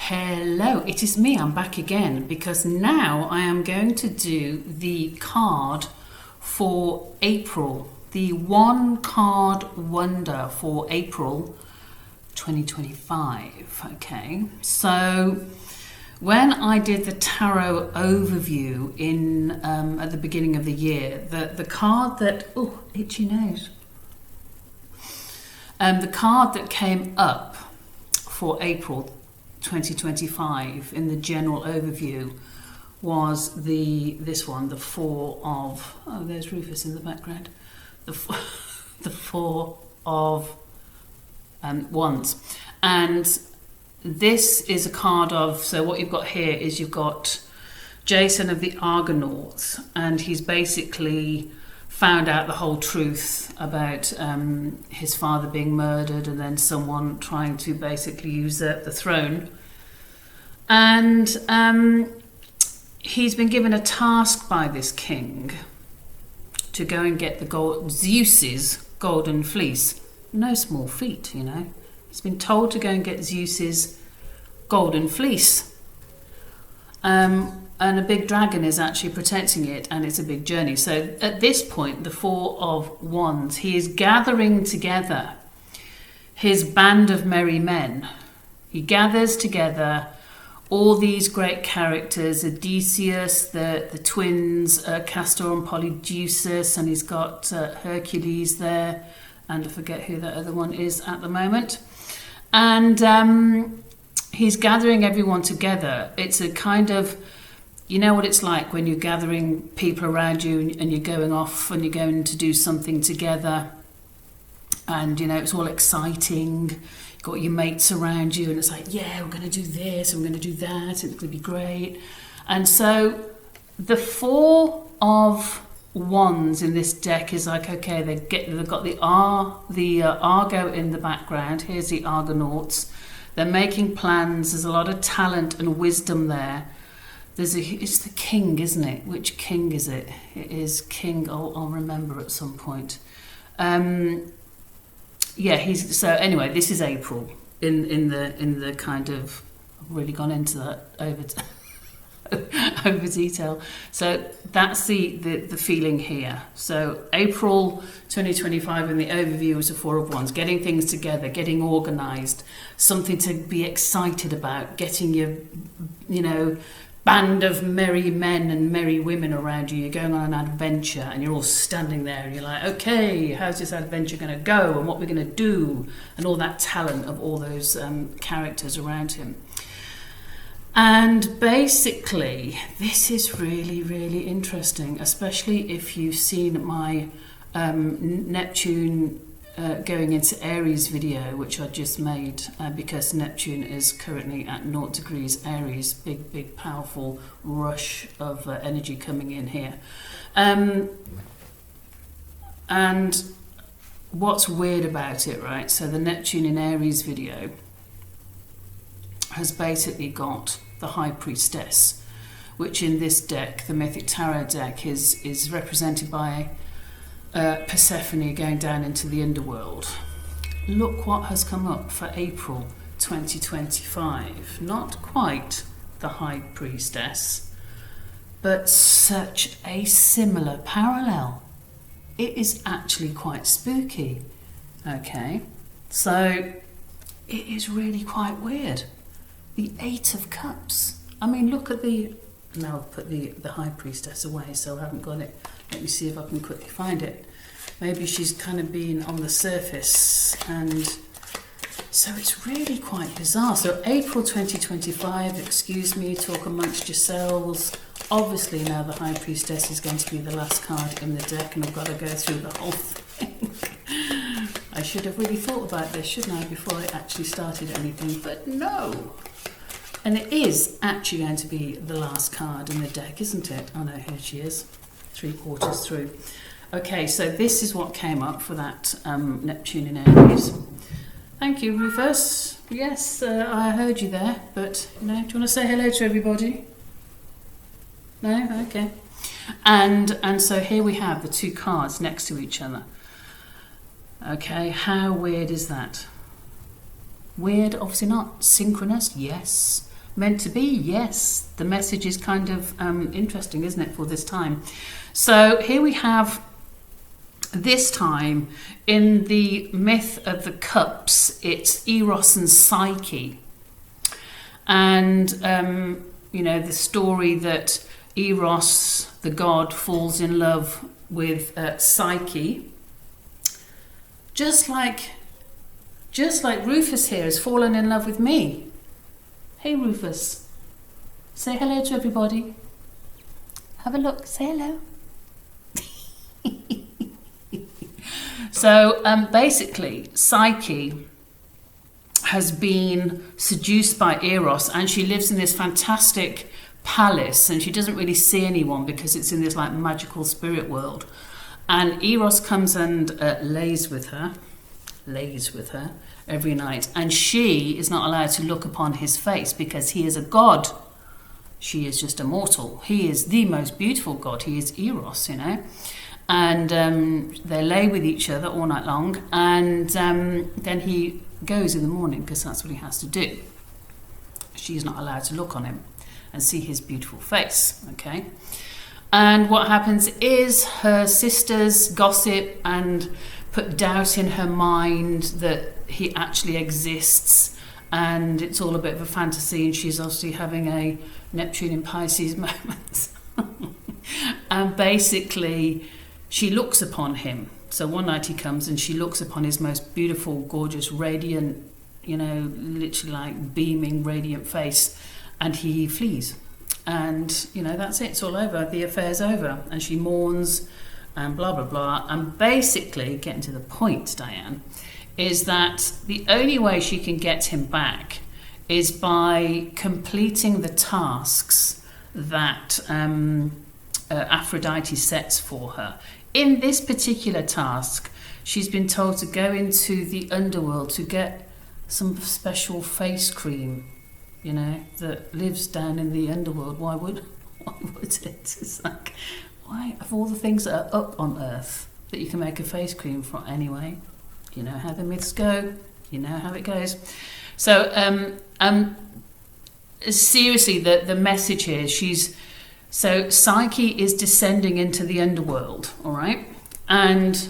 Hello, it is me. I'm back again because now I am going to do the card for April, the one card wonder for April 2025. Okay, so when I did the tarot overview in at the beginning of the year, the card that itchy nose, the card that came up for April 2025 in the general overview was this one, the Four of, there's Rufus in the background, the Four of Wands. And this is a card of, so what you've got here is you've got Jason of the Argonauts, and he's basically found out the whole truth about his father being murdered and then someone trying to basically usurp the throne. And he's been given a task by this king to go and get Zeus's golden fleece. No small feat, you know. He's been told to go and get Zeus's golden fleece. And a big dragon is actually protecting it, and it's a big journey. So at this point, the Four of Wands, he is gathering together his band of merry men. He gathers together all these great characters, Odysseus, the twins, Castor and Polydeuces, and he's got Hercules there, and I forget who that other one is at the moment. And he's gathering everyone together. It's a kind of, you know what it's like when you're gathering people around you and you're going off and you're going to do something together, and you know it's all exciting. You've got your mates around you and it's like, yeah, we're going to do this and we're going to do that and it's going to be great. And so the Four of Wands in this deck is like, okay, they've got the Argo in the background. Here's the Argonauts. They're making plans. There's a lot of talent and wisdom there. It's the king, isn't it? Which king is it? It is King. I'll remember at some point. So anyway, this is April in the kind of, I've really gone into that over detail. So that's the feeling here. So April 2025 in the overview is the Four of Wands, getting things together, getting organised, something to be excited about, getting your, band of merry men and merry women around you. You're going on an adventure and you're all standing there and you're like, okay, how's this adventure going to go and what we're going to do, and all that talent of all those characters around him. And basically this is really, really interesting, especially if you've seen my Neptune going into Aries video, which I just made, because Neptune is currently at 0 degrees Aries, big powerful rush of energy coming in here. And what's weird about it, right? So the Neptune in Aries video has basically got the High Priestess, which in this deck, the Mythic Tarot deck, is represented by Persephone going down into the underworld. Look what has come up for April 2025. Not quite the High Priestess, but such a similar parallel. It is actually quite spooky. Okay, so it is really quite weird. The Eight of Cups. I mean, look at now I've put the High Priestess away, so I haven't got it. Let me see if I can quickly find it. Maybe she's kind of been on the surface, and so it's really quite bizarre. So April 2025, excuse me, talk amongst yourselves. Obviously now the High Priestess is going to be the last card in the deck, and I've got to go through the whole thing. I should have really thought about this, shouldn't I, before I actually started anything, but no. And it is actually going to be the last card in the deck, isn't it? Oh no, here she is, 3/4 through. Okay, so this is what came up for that Neptune in Aries. Thank you, Rufus. Yes, I heard you there, but do you want to say hello to everybody? No? Okay. And so here we have the two cards next to each other. Okay, how weird is that? Weird, obviously not. Synchronous, yes. Meant to be, yes. The message is kind of interesting, isn't it, for this time? So here we have, this time, in the myth of the cups, it's Eros and Psyche. And, the story that Eros, the god, falls in love with Psyche. Just like Rufus here has fallen in love with me. Hey Rufus, say hello to everybody. Have a look, say hello. So basically, Psyche has been seduced by Eros, and she lives in this fantastic palace, and she doesn't really see anyone because it's in this like magical spirit world. And Eros comes and lays with her every night, and she is not allowed to look upon his face because he is a god. She is just a mortal. He is the most beautiful god. He is Eros, and they lay with each other all night long, and then he goes in the morning because that's what he has to do. She's not allowed to look on him and see his beautiful face, okay? And what happens is her sisters gossip and put doubt in her mind that he actually exists, and it's all a bit of a fantasy, and she's obviously having a Neptune in Pisces moment. And basically she looks upon him. So one night he comes and she looks upon his most beautiful, gorgeous, radiant, literally like beaming, radiant face, and he flees. And, that's it. It's all over. The affair's over. And she mourns and blah, blah, blah. And basically, getting to the point, Diane, is that the only way she can get him back is by completing the tasks that Aphrodite sets for her. In this particular task, she's been told to go into the underworld to get some special face cream, that lives down in the underworld. Why would it? It's like, why, of all the things that are up on Earth that you can make a face cream from anyway? You know how the myths go. You know how it goes. So, seriously, the message here, so Psyche is descending into the underworld, all right? And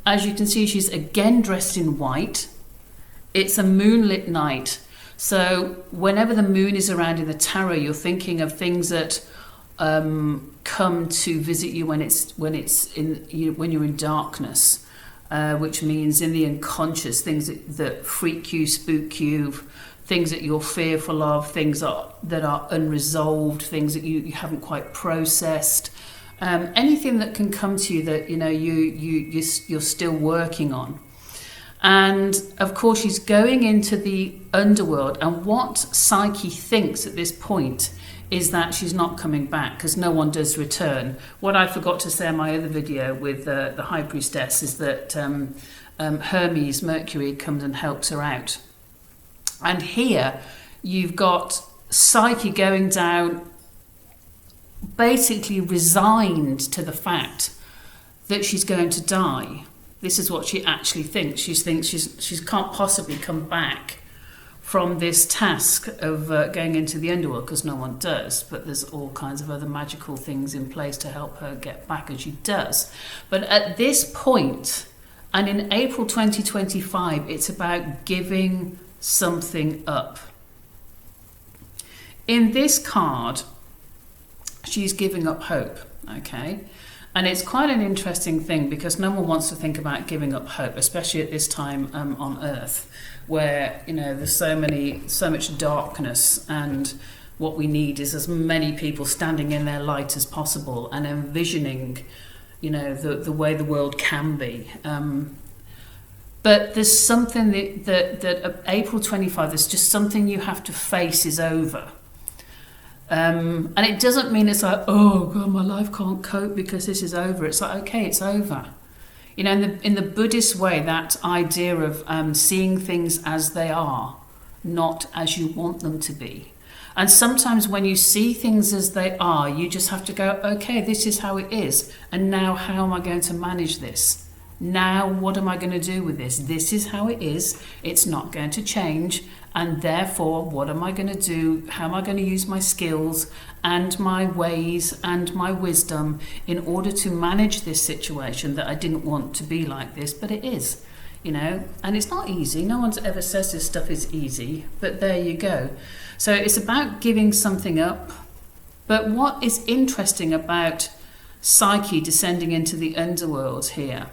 as you can see, she's again dressed in white. It's a moonlit night. So whenever the moon is around in the tarot, you're thinking of things that come to visit you when you're in darkness, which means in the unconscious, things that freak you, spook you, things that you're fearful of, things that are unresolved, things that you haven't quite processed, anything that can come to you that you're still working on. And of course, she's going into the underworld, and what Psyche thinks at this point is that she's not coming back because no one does return. What I forgot to say in my other video with the High Priestess is that Hermes, Mercury, comes and helps her out. And here you've got Psyche going down, basically resigned to the fact that she's going to die. This is what she actually thinks. She thinks she can't possibly come back from this task of going into the underworld because no one does. But there's all kinds of other magical things in place to help her get back, and she does. But at this point, and in April 2025, it's about giving something up. In this card, she's giving up hope, okay? And it's quite an interesting thing because no one wants to think about giving up hope, especially at this time on Earth, where there's so much darkness, and what we need is as many people standing in their light as possible and envisioning, the way the world can be. But there's something that April 25, there's just something you have to face is over. And it doesn't mean it's like, oh God, my life can't cope because this is over. It's like, okay, it's over. In the Buddhist way, that idea of seeing things as they are, not as you want them to be. And sometimes when you see things as they are, you just have to go, okay, this is how it is. And now how am I going to manage this? Now, what am I going to do with this? This is how it is. It's not going to change. And therefore, what am I going to do? How am I going to use my skills and my ways and my wisdom in order to manage this situation that I didn't want to be like this, but it is, you know, and it's not easy. No one's ever says this stuff is easy, but there you go. So it's about giving something up. But what is interesting about Psyche descending into the underworld here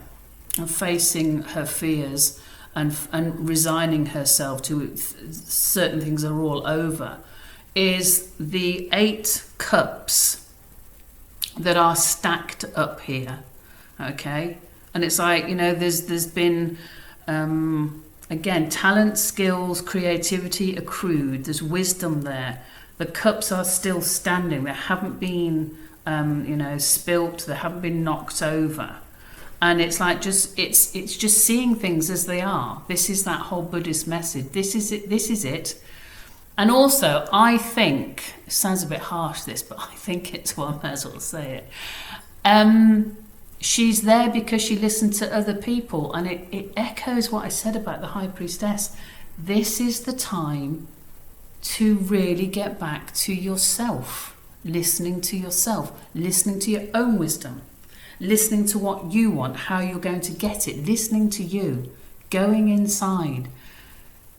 and facing her fears and resigning herself to certain things are all over is the 8 cups that are stacked up here, okay? And it's like, you know, there's been again, talent, skills, creativity accrued, there's wisdom there. The cups are still standing, they haven't been you know, spilt, they haven't been knocked over. And it's like it's just seeing things as they are. This is that whole Buddhist message. This is it. And also, I think, it sounds a bit harsh this, but I think it's, well, I might as well say it. She's there because she listened to other people, and it echoes what I said about the High Priestess. This is the time to really get back to yourself, listening to yourself, listening to your own wisdom, listening to what you want, how you're going to get it, listening to you, going inside,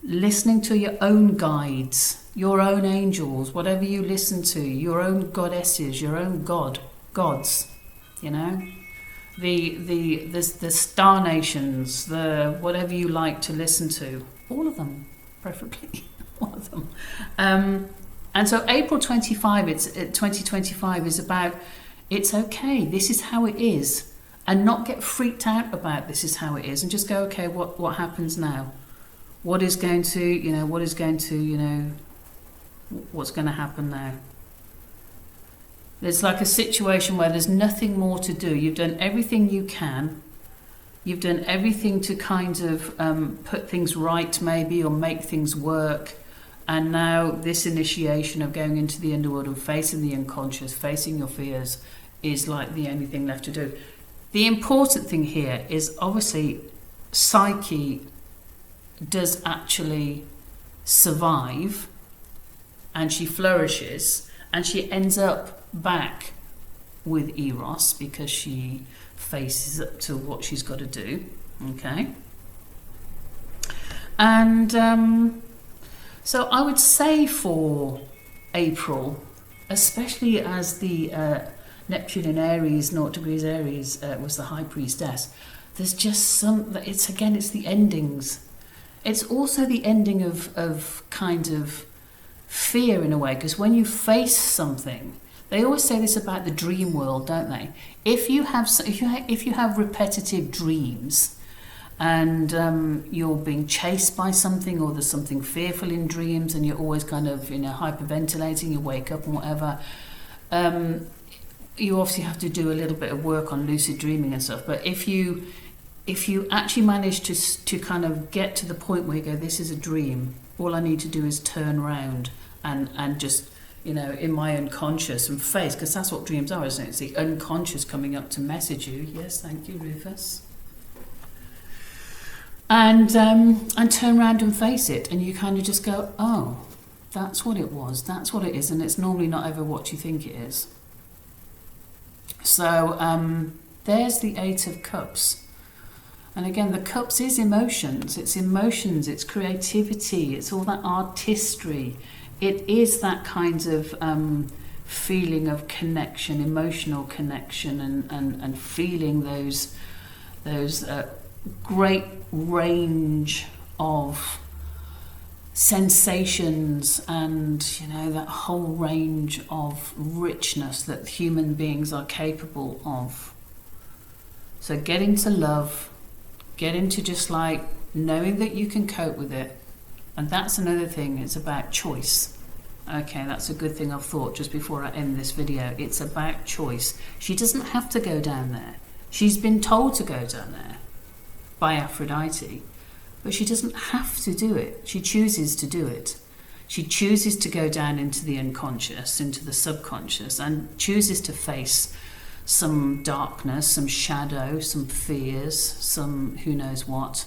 listening to your own guides, your own angels, whatever you listen to, your own goddesses, your own gods, you know, the star nations, the whatever you like to listen to, all of them, preferably, all of them. And so April 25, 2025 is about, it's okay, this is how it is, and not get freaked out about this is how it is, and just go, okay, what happens now? What is going to, you know, what's going to happen now? There's like a situation where there's nothing more to do. You've done everything you can. You've done everything to kind of put things right maybe, or make things work. And now this initiation of going into the underworld and facing the unconscious, facing your fears, is like the only thing left to do. The important thing here is obviously Psyche does actually survive, and she flourishes, and she ends up back with Eros because she faces up to what she's got to do, okay? And so I would say for April, especially as the Neptune in Aries, 0 degrees Aries, was the High Priestess, there's just it's the endings. It's also the ending of kind of fear in a way, because when you face something, they always say this about the dream world, don't they? If you have repetitive dreams, and you're being chased by something, or there's something fearful in dreams, and you're always kind of, you know, hyperventilating, you wake up and whatever, you obviously have to do a little bit of work on lucid dreaming and stuff. But if you actually manage to kind of get to the point where you go, this is a dream, all I need to do is turn around and just, you know, in my unconscious and face, because that's what dreams are, isn't it? It's the unconscious coming up to message you. Yes, thank you, Rufus. And turn around and face it, and you kind of just go, oh, that's what it was, that's what it is, and it's normally not ever what you think it is. So there's the 8 of Cups. And again, the Cups is emotions, it's creativity, it's all that artistry. It is that kind of feeling of connection, emotional connection, and feeling those great range of sensations, and, you know, that whole range of richness that human beings are capable of. So get into love, get into just like knowing that you can cope with it. And that's another thing, it's about choice. Okay, that's a good thing I've thought just before I end this video. It's about choice. She doesn't have to go down there. She's been told to go down there by Aphrodite, but she doesn't have to do it. She chooses to do it. She chooses to go down into the unconscious, into the subconscious, and chooses to face some darkness, some shadow, some fears, some who knows what,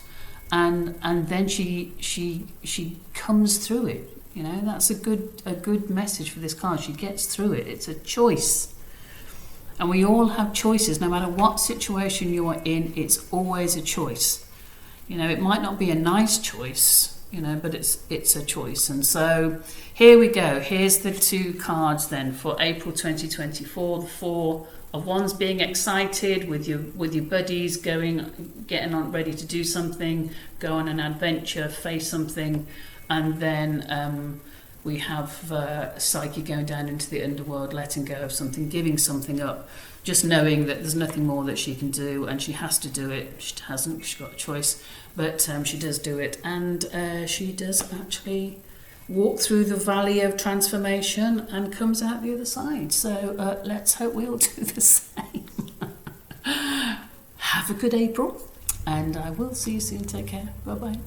and then she comes through it. You know, that's a good message for this card. She gets through it. It's a choice. And we all have choices, no matter what situation you are in, it's always a choice. You know, it might not be a nice choice, you know, but it's a choice. And so here we go. Here's the 2 cards then for April 2024. The 4 of Wands, being excited with your buddies, getting on ready to do something, go on an adventure, face something. And then we have Psyche going down into the underworld, letting go of something, giving something up, just knowing that there's nothing more that she can do, and she has to do it. She hasn't, she's got a choice, but she does do it, and she does actually walk through the valley of transformation and comes out the other side. So let's hope we all do the same. Have a good April, and I will see you soon. Take care. Bye-bye.